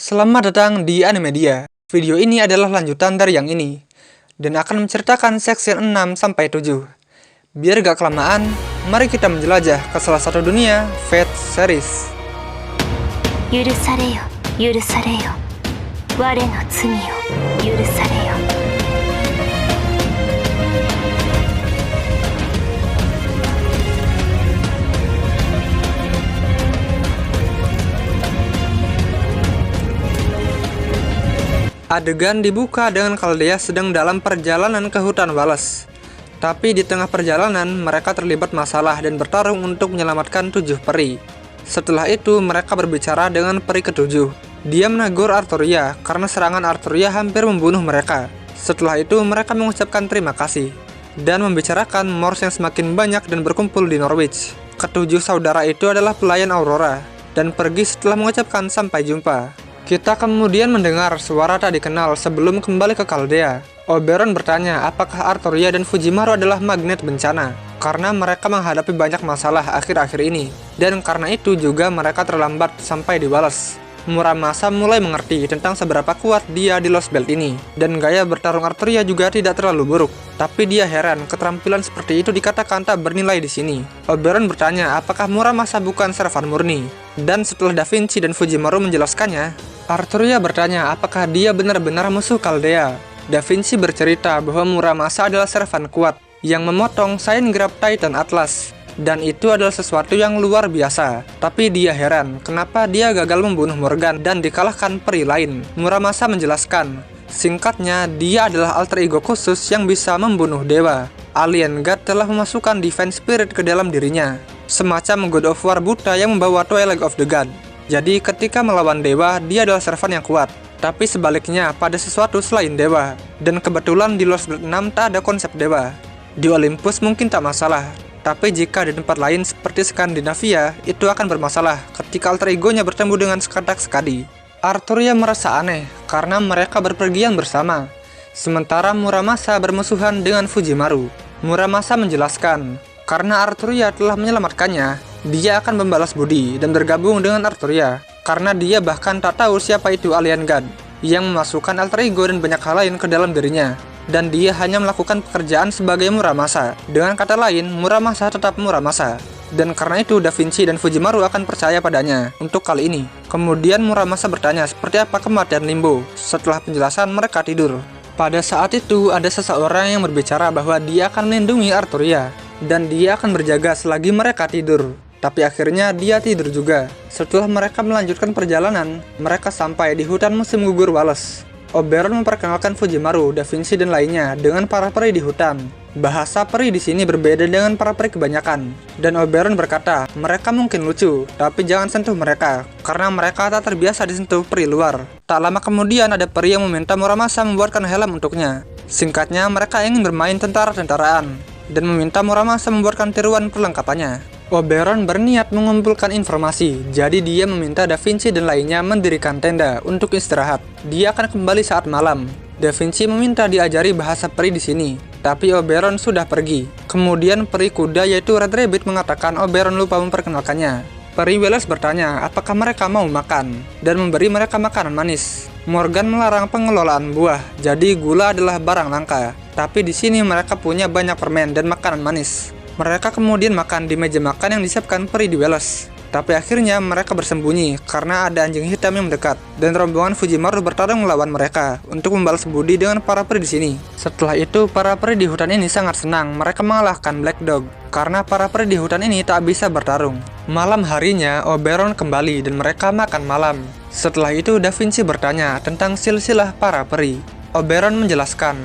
Selamat datang di Animedia. Video ini adalah lanjutan dari yang ini, dan akan menceritakan section 6 sampai 7. Biar gak kelamaan, mari kita menjelajah ke salah satu dunia Fate series. 許されよ、許されよ。我の罪を許されよ。 Adegan dibuka dengan Chaldea sedang dalam perjalanan ke hutan Wallace. Tapi di tengah perjalanan, mereka terlibat masalah dan bertarung untuk menyelamatkan 7 peri. Setelah itu, mereka berbicara dengan peri ketujuh. Dia menegur Arturia karena serangan Arturia hampir membunuh mereka. Setelah itu, mereka mengucapkan terima kasih dan membicarakan Morse yang semakin banyak dan berkumpul di Norwich. Ketujuh saudara itu adalah pelayan Aurora dan pergi setelah mengucapkan sampai jumpa. Kita kemudian mendengar suara tak dikenal sebelum kembali ke Chaldea. Oberon bertanya apakah Arturia dan Fujimaru adalah magnet bencana, karena mereka menghadapi banyak masalah akhir-akhir ini, dan karena itu juga mereka terlambat sampai di Wallace. Muramasa mulai mengerti tentang seberapa kuat dia di Lost Belt ini, dan gaya bertarung Arturia juga tidak terlalu buruk. Tapi dia heran keterampilan seperti itu dikatakan tak bernilai di sini. Oberon bertanya apakah Muramasa bukan servan murni, dan setelah Da Vinci dan Fujimaru menjelaskannya, Arturia bertanya apakah dia benar-benar musuh Chaldea. Da Vinci bercerita bahwa Muramasa adalah servan kuat yang memotong Sign Grab Titan Atlas, dan itu adalah sesuatu yang luar biasa. Tapi dia heran kenapa dia gagal membunuh Morgan dan dikalahkan peri lain. Muramasa menjelaskan, singkatnya dia adalah alter ego khusus yang bisa membunuh dewa. Alien God telah memasukkan Divine Spirit ke dalam dirinya, semacam God of War buta yang membawa Twilight of the God. Jadi ketika melawan dewa, dia adalah servan yang kuat. Tapi sebaliknya pada sesuatu selain dewa. Dan kebetulan di Lost Belt 6 tak ada konsep dewa. Di Olympus mungkin tak masalah, tapi jika di tempat lain seperti Skandinavia, itu akan bermasalah ketika alter egonya bertemu dengan Skadak Skadi. Arturia merasa aneh karena mereka berpergian bersama, sementara Muramasa bermusuhan dengan Fujimaru. Muramasa menjelaskan, karena Arturia telah menyelamatkannya, dia akan membalas budi dan bergabung dengan Arturia, karena dia bahkan tak tahu siapa itu Alien God yang memasukkan alter ego dan banyak hal lain ke dalam dirinya, dan dia hanya melakukan pekerjaan sebagai Muramasa. Dengan kata lain, Muramasa tetap Muramasa, dan karena itu Da Vinci dan Fujimaru akan percaya padanya untuk kali ini. Kemudian Muramasa bertanya seperti apa kematian Limbo. Setelah penjelasan, mereka tidur. Pada saat itu ada seseorang yang berbicara bahwa dia akan melindungi Arturia dan dia akan berjaga selagi mereka tidur. Tapi akhirnya dia tidur juga. Setelah mereka melanjutkan perjalanan, mereka sampai di hutan musim gugur Wallace. Oberon memperkenalkan Fujimaru, Da Vinci dan lainnya dengan para peri di hutan. Bahasa peri di sini berbeda dengan para peri kebanyakan. Dan Oberon berkata, mereka mungkin lucu, tapi jangan sentuh mereka, karena mereka tak terbiasa disentuh peri luar. Tak lama kemudian ada peri yang meminta Muramasa membuatkan helm untuknya. Singkatnya, mereka ingin bermain tentara-tentaraan dan meminta Muramasa membuatkan tiruan perlengkapannya. Oberon berniat mengumpulkan informasi, jadi dia meminta Da Vinci dan lainnya mendirikan tenda untuk istirahat. Dia akan kembali saat malam. Da Vinci meminta diajari bahasa peri di sini, tapi Oberon sudah pergi. Kemudian peri kuda yaitu Red Rabbit mengatakan Oberon lupa memperkenalkannya. Peri Wallace bertanya apakah mereka mau makan, dan memberi mereka makanan manis. Morgan melarang pengelolaan buah, jadi gula adalah barang langka. Tapi di sini mereka punya banyak permen dan makanan manis. Mereka kemudian makan di meja makan yang disiapkan peri di Wallace. Tapi akhirnya mereka bersembunyi karena ada anjing hitam yang mendekat, dan rombongan Fujimaru bertarung melawan mereka untuk membalas budi dengan para peri di sini. Setelah itu, para peri di hutan ini sangat senang mereka mengalahkan Black Dog, karena para peri di hutan ini tak bisa bertarung. Malam harinya, Oberon kembali dan mereka makan malam. Setelah itu, Da Vinci bertanya tentang silsilah para peri. Oberon menjelaskan,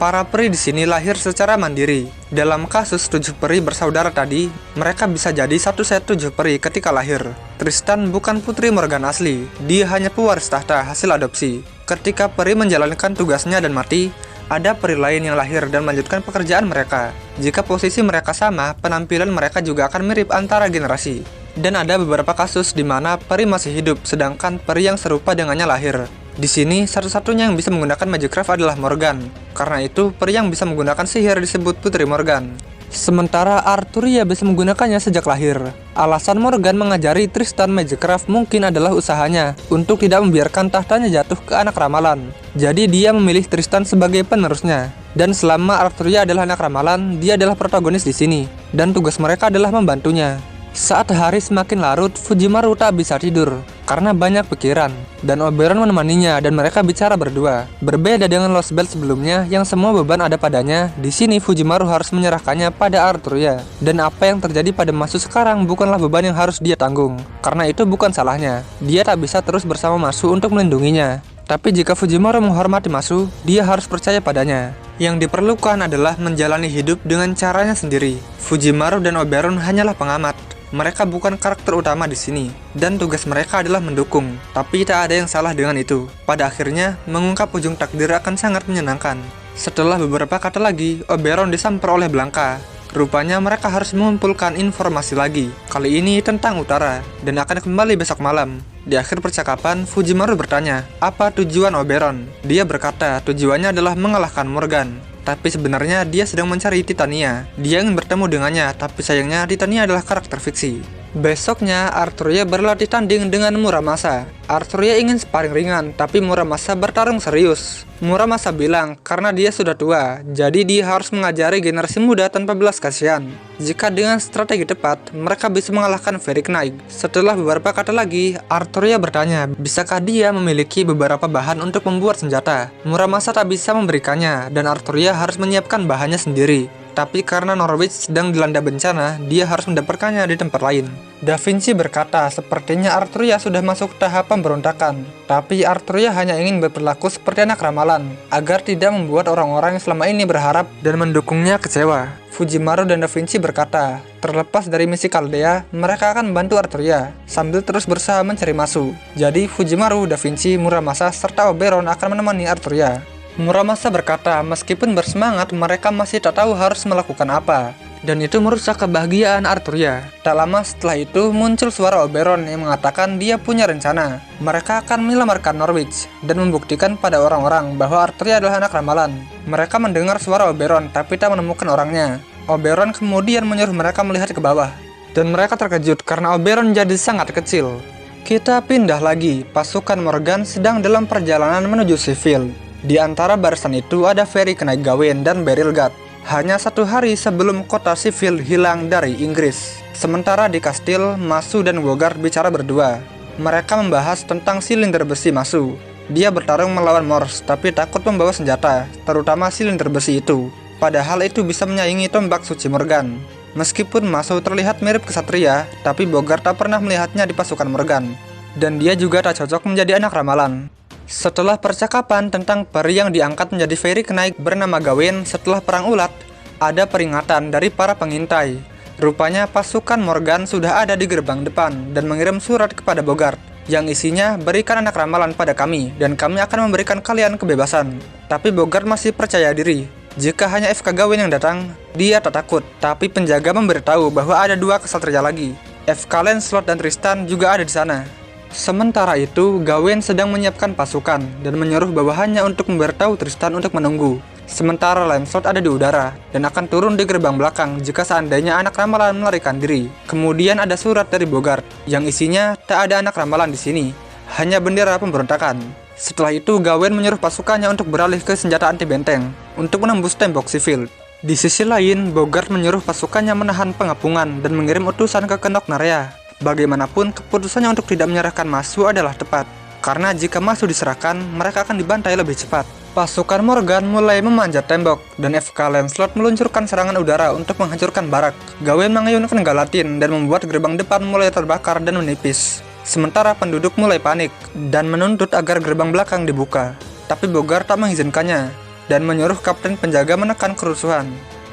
para peri di sini lahir secara mandiri. Dalam kasus 7 peri bersaudara tadi, mereka bisa jadi satu set 7 peri ketika lahir. Tristan bukan putri Morgan asli, dia hanya pewaris tahta hasil adopsi. Ketika peri menjalankan tugasnya dan mati, ada peri lain yang lahir dan melanjutkan pekerjaan mereka. Jika posisi mereka sama, penampilan mereka juga akan mirip antara generasi. Dan ada beberapa kasus di mana peri masih hidup, sedangkan peri yang serupa dengannya lahir. Di sini, satu-satunya yang bisa menggunakan Magicraft adalah Morgan. Karena itu, peri yang bisa menggunakan sihir disebut Putri Morgan. Sementara Arturia bisa menggunakannya sejak lahir. Alasan Morgan mengajari Tristan Magicraft mungkin adalah usahanya untuk tidak membiarkan tahtanya jatuh ke anak ramalan. Jadi dia memilih Tristan sebagai penerusnya. Dan selama Arturia adalah anak ramalan, dia adalah protagonis di sini. Dan tugas mereka adalah membantunya. Saat hari semakin larut, Fujimaru tak bisa tidur karena banyak pikiran, dan Oberon menemaninya dan mereka bicara berdua. Berbeda dengan Lost Belt sebelumnya yang semua beban ada padanya, di sini Fujimaru harus menyerahkannya pada Arturia. Dan apa yang terjadi pada Masu sekarang bukanlah beban yang harus dia tanggung, karena itu bukan salahnya. Dia tak bisa terus bersama Masu untuk melindunginya. Tapi jika Fujimaru menghormati Masu, dia harus percaya padanya. Yang diperlukan adalah menjalani hidup dengan caranya sendiri. Fujimaru dan Oberon hanyalah pengamat. Mereka bukan karakter utama di sini, dan tugas mereka adalah mendukung. Tapi tak ada yang salah dengan itu. Pada akhirnya, mengungkap ujung takdir akan sangat menyenangkan. Setelah beberapa kata lagi, Oberon disamper oleh Blanca. Rupanya mereka harus mengumpulkan informasi lagi, kali ini tentang utara, dan akan kembali besok malam. Di akhir percakapan, Fujimaru bertanya, apa tujuan Oberon? Dia berkata, tujuannya adalah mengalahkan Morgan. Tapi sebenarnya dia sedang mencari Titania. Dia ingin bertemu dengannya, tapi sayangnya Titania adalah karakter fiksi. Besoknya, Arturia berlatih tanding dengan Muramasa. Arturia ingin sparring ringan, tapi Muramasa bertarung serius. Muramasa bilang karena dia sudah tua, jadi dia harus mengajari generasi muda tanpa belas kasihan. Jika dengan strategi tepat, mereka bisa mengalahkan Fairy Knight. Setelah beberapa kata lagi, Arturia bertanya, bisakah dia memiliki beberapa bahan untuk membuat senjata? Muramasa tak bisa memberikannya, dan Arturia harus menyiapkan bahannya sendiri. Tapi karena Norwich sedang dilanda bencana, dia harus mendapatkannya di tempat lain. Da Vinci berkata, sepertinya Arturia sudah masuk tahap pemberontakan. Tapi Arturia hanya ingin berperilaku seperti anak ramalan, agar tidak membuat orang-orang yang selama ini berharap dan mendukungnya kecewa. Fujimaru dan Da Vinci berkata, terlepas dari misi Chaldea, mereka akan membantu Arturia, sambil terus berusaha mencari Masu. Jadi Fujimaru, Da Vinci, Muramasa, serta Oberon akan menemani Arturia. Muramasa berkata, meskipun bersemangat, mereka masih tak tahu harus melakukan apa. Dan itu merusak kebahagiaan Arturia. Tak lama setelah itu, muncul suara Oberon yang mengatakan dia punya rencana. Mereka akan menyelamatkan Norwich, dan membuktikan pada orang-orang bahwa Arturia adalah anak ramalan. Mereka mendengar suara Oberon, tapi tak menemukan orangnya. Oberon kemudian menyuruh mereka melihat ke bawah. Dan mereka terkejut karena Oberon jadi sangat kecil. Kita pindah lagi, pasukan Morgan sedang dalam perjalanan menuju Sheffield. Di antara barisan itu ada Fairy Knight Gawain dan Berilgat. Hanya 1 hari sebelum kota Sheffield hilang dari Inggris. Sementara di kastil, Masu dan Bogart bicara berdua. Mereka membahas tentang silinder besi Masu. Dia bertarung melawan Morse, tapi takut membawa senjata, terutama silinder besi itu. Padahal itu bisa menyaingi tombak suci Morgan. Meskipun Masu terlihat mirip kesatria, tapi Bogart tak pernah melihatnya di pasukan Morgan. Dan dia juga tak cocok menjadi anak ramalan. Setelah percakapan tentang peri yang diangkat menjadi Fairy Knight bernama Gawain setelah Perang Ulat, ada peringatan dari para pengintai. Rupanya pasukan Morgan sudah ada di gerbang depan dan mengirim surat kepada Bogart, yang isinya berikan anak ramalan pada kami dan kami akan memberikan kalian kebebasan. Tapi Bogart masih percaya diri. Jika hanya FK Gawain yang datang, dia tak takut. Tapi penjaga memberitahu bahwa ada 2 kesatria lagi. FK Lancelot dan Tristan juga ada di sana. Sementara itu, Gawain sedang menyiapkan pasukan dan menyuruh bawahannya untuk memberitahu Tristan untuk menunggu. Sementara Lancelot ada di udara dan akan turun di gerbang belakang jika seandainya anak ramalan melarikan diri. Kemudian ada surat dari Bogart yang isinya tak ada anak ramalan di sini, hanya bendera pemberontakan. Setelah itu, Gawain menyuruh pasukannya untuk beralih ke senjata anti benteng untuk menembus tembok Sheffield. Di sisi lain, Bogart menyuruh pasukannya menahan pengepungan dan mengirim utusan ke Knocknarea. Bagaimanapun, keputusannya untuk tidak menyerahkan Masu adalah tepat, karena jika Masu diserahkan, mereka akan dibantai lebih cepat. Pasukan Morgan mulai memanjat tembok, dan FK Lancelot meluncurkan serangan udara untuk menghancurkan barak. Gawain mengayunkan Galatin dan membuat gerbang depan mulai terbakar dan menipis. Sementara penduduk mulai panik, dan menuntut agar gerbang belakang dibuka. Tapi Bogart tak mengizinkannya, dan menyuruh kapten penjaga menekan kerusuhan.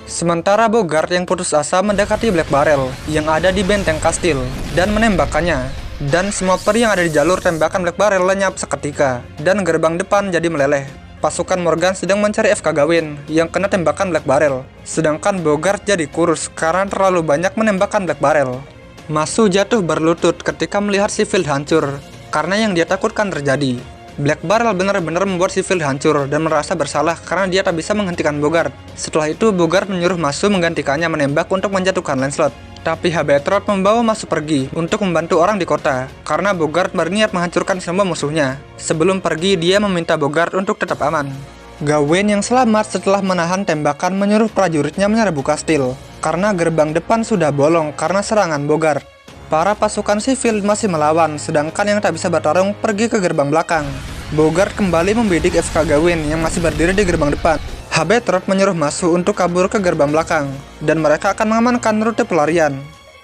Sementara Bogart yang putus asa mendekati Black Barrel yang ada di benteng kastil dan menembakkannya. Dan semua peri yang ada di jalur tembakan Black Barrel lenyap seketika dan gerbang depan jadi meleleh. Pasukan Morgan sedang mencari FK Gawain yang kena tembakan Black Barrel. Sedangkan Bogart jadi kurus karena terlalu banyak menembakkan Black Barrel. Masu jatuh berlutut ketika melihat Sheffield hancur karena yang dia takutkan terjadi. Black Barrel benar-benar membuat Civil hancur dan merasa bersalah karena dia tak bisa menghentikan Bogart. Setelah itu, Bogart menyuruh Masu menggantikannya menembak untuk menjatuhkan Lancelot. Tapi Habetrot membawa Masu pergi untuk membantu orang di kota, karena Bogart berniat menghancurkan semua musuhnya. Sebelum pergi, dia meminta Bogart untuk tetap aman. Gawain yang selamat setelah menahan tembakan menyuruh prajuritnya menyerbu kastil, karena gerbang depan sudah bolong karena serangan Bogart. Para pasukan sipil masih melawan, sedangkan yang tak bisa bertarung pergi ke gerbang belakang. Bogart kembali membidik FK Gawain yang masih berdiri di gerbang depan. Habetrot menyuruh Masu untuk kabur ke gerbang belakang, dan mereka akan mengamankan rute pelarian.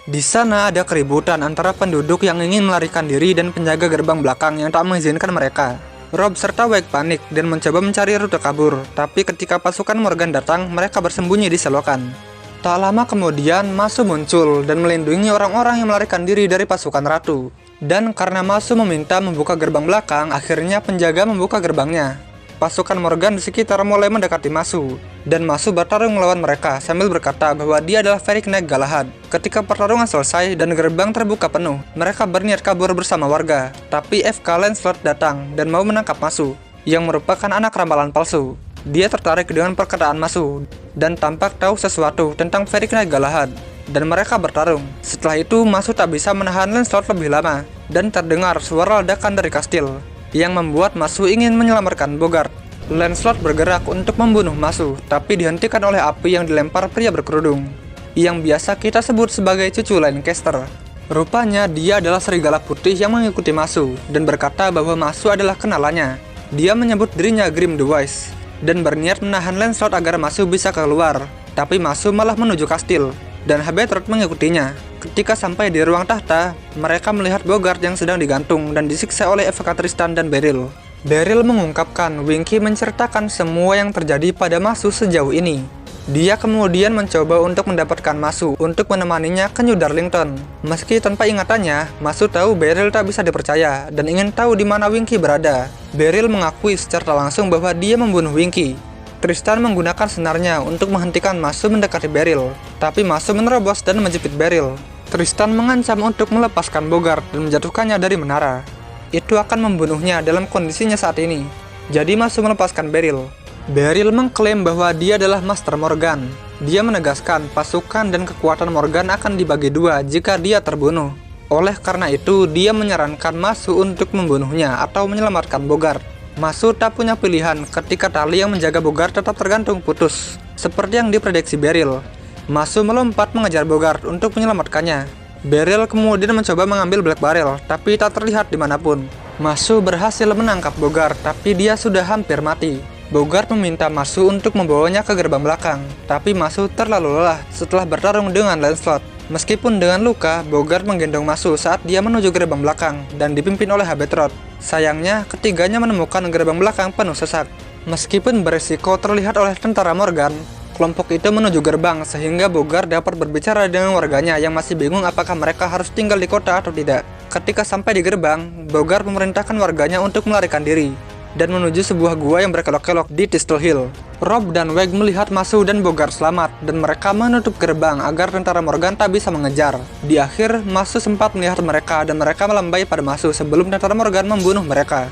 Di sana ada keributan antara penduduk yang ingin melarikan diri dan penjaga gerbang belakang yang tak mengizinkan mereka. Rob serta Wake panik dan mencoba mencari rute kabur, tapi ketika pasukan Morgan datang, mereka bersembunyi di selokan. Tak lama kemudian, Masu muncul dan melindungi orang-orang yang melarikan diri dari pasukan ratu. Dan karena Masu meminta membuka gerbang belakang, akhirnya penjaga membuka gerbangnya. Pasukan Morgan di sekitar mulai mendekati Masu, dan Masu bertarung melawan mereka sambil berkata bahwa dia adalah Varric Knight Galahad. Ketika pertarungan selesai dan gerbang terbuka penuh, mereka berniat kabur bersama warga. Tapi FK Lancelot datang dan mau menangkap Masu, yang merupakan anak ramalan palsu. Dia tertarik dengan perkataan Masu dan tampak tahu sesuatu tentang Varric Knight Galahad, dan mereka bertarung. Setelah itu, Masu tak bisa menahan Lancelot lebih lama, dan terdengar suara ledakan dari kastil, yang membuat Masu ingin menyelamatkan Bogart. Lancelot bergerak untuk membunuh Masu, tapi dihentikan oleh api yang dilempar pria berkerudung, yang biasa kita sebut sebagai cucu Lancaster. Rupanya dia adalah serigala putih yang mengikuti Masu, dan berkata bahwa Masu adalah kenalannya. Dia menyebut dirinya Grim the Wise, dan berniat menahan Lancelot agar Masu bisa keluar. Tapi Masu malah menuju kastil, dan Habetrot mengikutinya. Ketika sampai di ruang tahta, mereka melihat Bogart yang sedang digantung dan disiksa oleh FK Tristan dan Beryl. Beryl mengungkapkan Winky menceritakan semua yang terjadi pada Masu sejauh ini. Dia kemudian mencoba untuk mendapatkan Masu untuk menemaninya ke New Darlington. Meski tanpa ingatannya, Masu tahu Beryl tak bisa dipercaya dan ingin tahu di mana Winky berada. Beryl mengakui secara langsung bahwa dia membunuh Winky. Tristan menggunakan senarnya untuk menghentikan Masu mendekati Beryl, tapi Masu menerobos dan menjepit Beryl. Tristan mengancam untuk melepaskan Bogart dan menjatuhkannya dari menara. Itu akan membunuhnya dalam kondisinya saat ini. Jadi Masu melepaskan Beryl. Beryl mengklaim bahwa dia adalah Master Morgan. Dia menegaskan pasukan dan kekuatan Morgan akan dibagi dua jika dia terbunuh. Oleh karena itu, dia menyarankan Masu untuk membunuhnya atau menyelamatkan Bogart. Masu tak punya pilihan ketika tali yang menjaga Bogart tetap tergantung putus. Seperti yang diprediksi Beryl, Masu melompat mengejar Bogart untuk menyelamatkannya. Beryl kemudian mencoba mengambil Black Barrel, tapi tak terlihat dimanapun. Masu berhasil menangkap Bogart, tapi dia sudah hampir mati. Bogart meminta Masu untuk membawanya ke gerbang belakang, tapi Masu terlalu lelah setelah bertarung dengan Lancelot. Meskipun dengan luka, Bogart menggendong Masu saat dia menuju gerbang belakang dan dipimpin oleh Habetrot. Sayangnya, ketiganya menemukan gerbang belakang penuh sesak. Meskipun beresiko terlihat oleh tentara Morgan, kelompok itu menuju gerbang sehingga Bogart dapat berbicara dengan warganya yang masih bingung apakah mereka harus tinggal di kota atau tidak. Ketika sampai di gerbang, Bogart memerintahkan warganya untuk melarikan diri dan menuju sebuah gua yang berkelok-kelok di Thistle Hill. Rob dan Weg melihat Masu dan Bogart selamat, dan mereka menutup gerbang agar tentara Morgan tak bisa mengejar. Di akhir, Masu sempat melihat mereka dan mereka melambai pada Masu sebelum tentara Morgan membunuh mereka.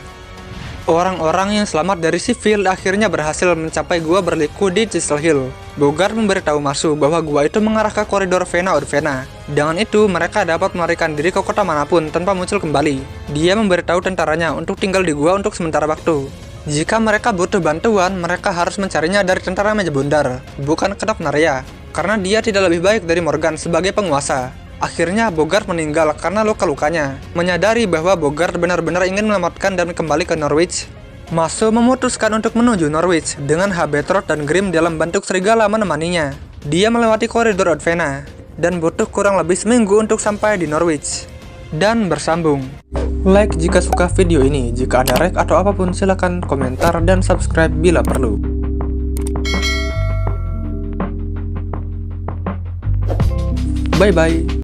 Orang-orang yang selamat dari sipil akhirnya berhasil mencapai gua berliku di Thistle Hill. Bogart memberitahu Masu bahwa gua itu mengarah ke koridor Vena Urvena. Dengan itu, mereka dapat melarikan diri ke kota manapun tanpa muncul kembali. Dia memberitahu tentaranya untuk tinggal di gua untuk sementara waktu. Jika mereka butuh bantuan, mereka harus mencarinya dari tentara Meja Bundar, bukan Kedok Narya, karena dia tidak lebih baik dari Morgan sebagai penguasa. Akhirnya Bogart meninggal karena luka-lukanya. Menyadari bahwa Bogart benar-benar ingin menyelamatkan dan kembali ke Norwich, Masu memutuskan untuk menuju Norwich dengan Habetrot dan Grim dalam bentuk serigala menemaninya. Dia melewati koridor Urvena dan butuh kurang lebih seminggu untuk sampai di Norwich. Dan bersambung. Like jika suka video ini, jika ada rek atau apapun silakan komentar dan subscribe bila perlu. Bye bye.